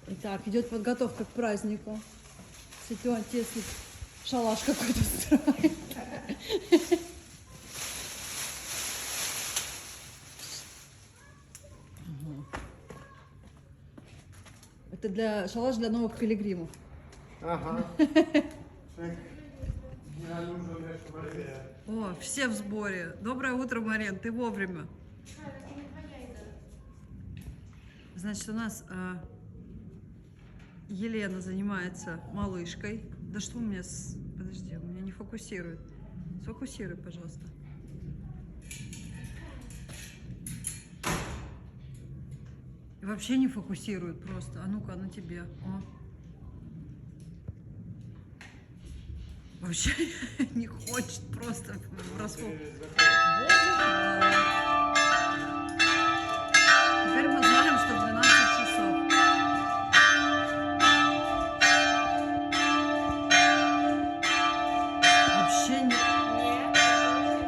Итак, идет подготовка к празднику. Сетюан теснит шалаш какой-то строит. Это для шалаш для новых пилигримов. Ага. О, все в сборе. Доброе утро, Марин, ты вовремя. Значит, у нас Елена занимается малышкой. Да что у меня с... Подожди, у меня не фокусирует. Сфокусируй, пожалуйста. И вообще не фокусирует просто. А ну-ка, на тебе. О. Вообще не хочет просто в расход.